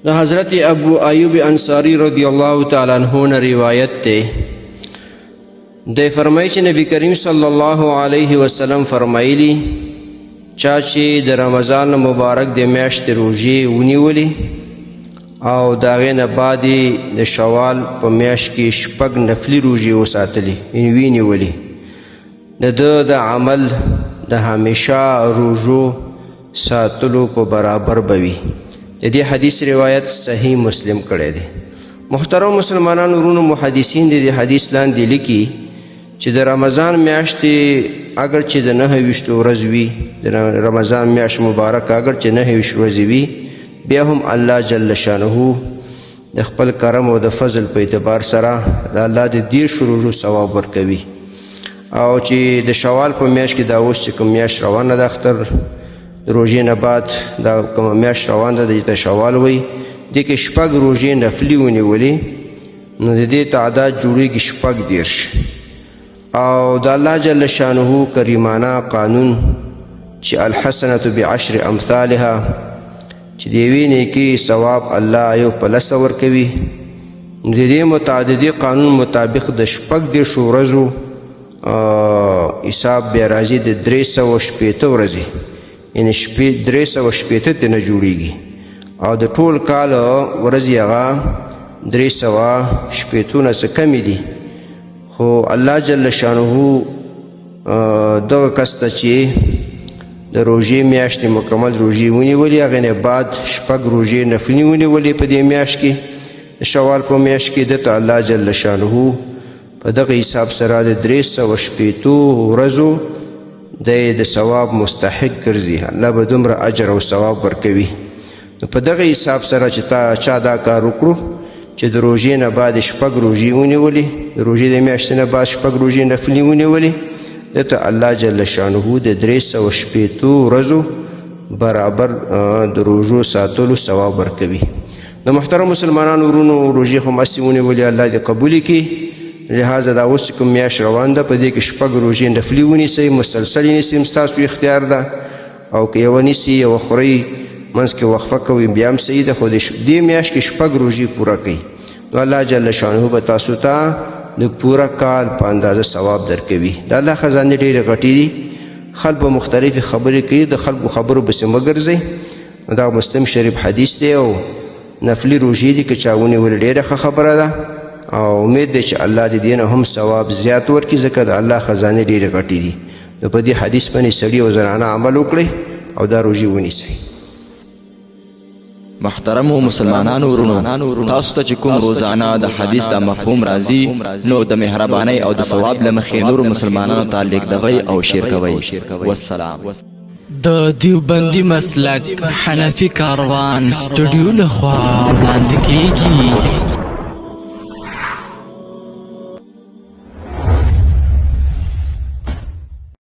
دا حضرت ابو ایوب انصاری رضی اللہ تعالی عنہ نے روایت تے دے فرمائی چې نبی کریم صلی الله علیه وسلم فرمایلی چا چې د رمضان مبارک د میاشتې روژې ونیولې او د هغې نه بعد د شوال په میاشت کې شپږ نفلي روژې وساتلې یعنې وینیولې د ده د عمل د همیشه روژو ساتلو په برابر به وي. د دې حدیث روایت صحیح مسلم کړی دی. محترم مسلمانانو ورونو، محدثین د دې حدیث لاندې لیکي چې د رمضان میاشتې اگر چې د 29 ورځ وي، د رمضان میاشت مبارک اگر چې 29 ورځې وي، بیا هم الله جل شانه د خپل کرم او د فضل په اعتبار سره د الله د 10 روژو ثواب ورکوي. او چې د شوال په میاشت کې دا اوس چې کوم میاشت روانه ده، اختر روژې نه بعد دا کومه میاشت روانه ده د شوال وایي، دې کې شپږ روژې نفلي ونیولې، نو د دې تعداد جوړېږي 14. او د الله جل شانه کریمانه قانون چې الحسنة بعشر امثالها، چې د یوې نیکۍ ثواب الله یو په 10 ورکوي. د دې متعددي قانون مطابق د 14 ورځو حساب بیا راځي د 360 ورځې، یعنې 360 ترې نه جوړېږي او د ټول کال ورځې هغه 360 نه څه کمې دي. خو الله جل شانه دغه کس ته چې د روژې میاشتې مکمل روژې ونیولې، هغې نه بعد 6 روژې نفلي ونیولې په دې میاشت کې، د شوال په میاشت کې دته الله جل شانه په دغه حساب سره د 360 ورځو د ثواب مستحق ګرځي. الله به دومره اجر او ثواب ورکوي. نو په دغه حساب سره چې تا چا دا کار وکړو چې د روژې نه بعد 6 روژې ونیولې، د روژې د میاشتې نه بعد 6 روژې نفلي ونیولې، دته الله جل شانه د 360 ورځو برابر د روژو ساتلو ثواب ورکوي. د محترم مسلمانانو ورونو، روژې خو مستې ونیولې، الله دې قبول کړي. لہذا دا اوس کوم میاشت روان ده، په دې کې 6 روژې نفلي ونیسئ، مسلسل یې نیسئ، ستاسو اختیار ده. او که یوه نیسئ یوه خورئ، منځ کې وقفه کوئ، بیا هم صحیح ده، خو د دې میاشت کې 6 روژې پوره کړئ، نو الله جل شانه به تاسو ته د پوره کال په اندازه ثواب درکوي. د الله خزانې ډېرې غټې دي، خلک به مختلفې خبرې کوي، د خلکو خبرو پسې مه ګرځئ. دا مسلم شریف حدیث دی او نفلي روژې دي، که چا ونیولې ډېره ښه خبره ده، او امید دی چې الله د دې نه هم ثواب زیات ورکړي، ځکه د الله خزانې ډېرې غټې دي. نو په دې حدیث باندې سړي او زنانه عمل وکړئ او دا روژې ونیسئ. محترمو مسلمانانو ورونو، تاسو ته چې کوم روزانه د حدیث د مفهوم راځي، نو د مهربانۍ او د ثواب له مخې نورو مسلمانانو ته لیږدوئ او شیر کوئ. والسلام. د دیوبندي مسلک حنفي کاروان سټوډیو لخوا وړاندې کیږي.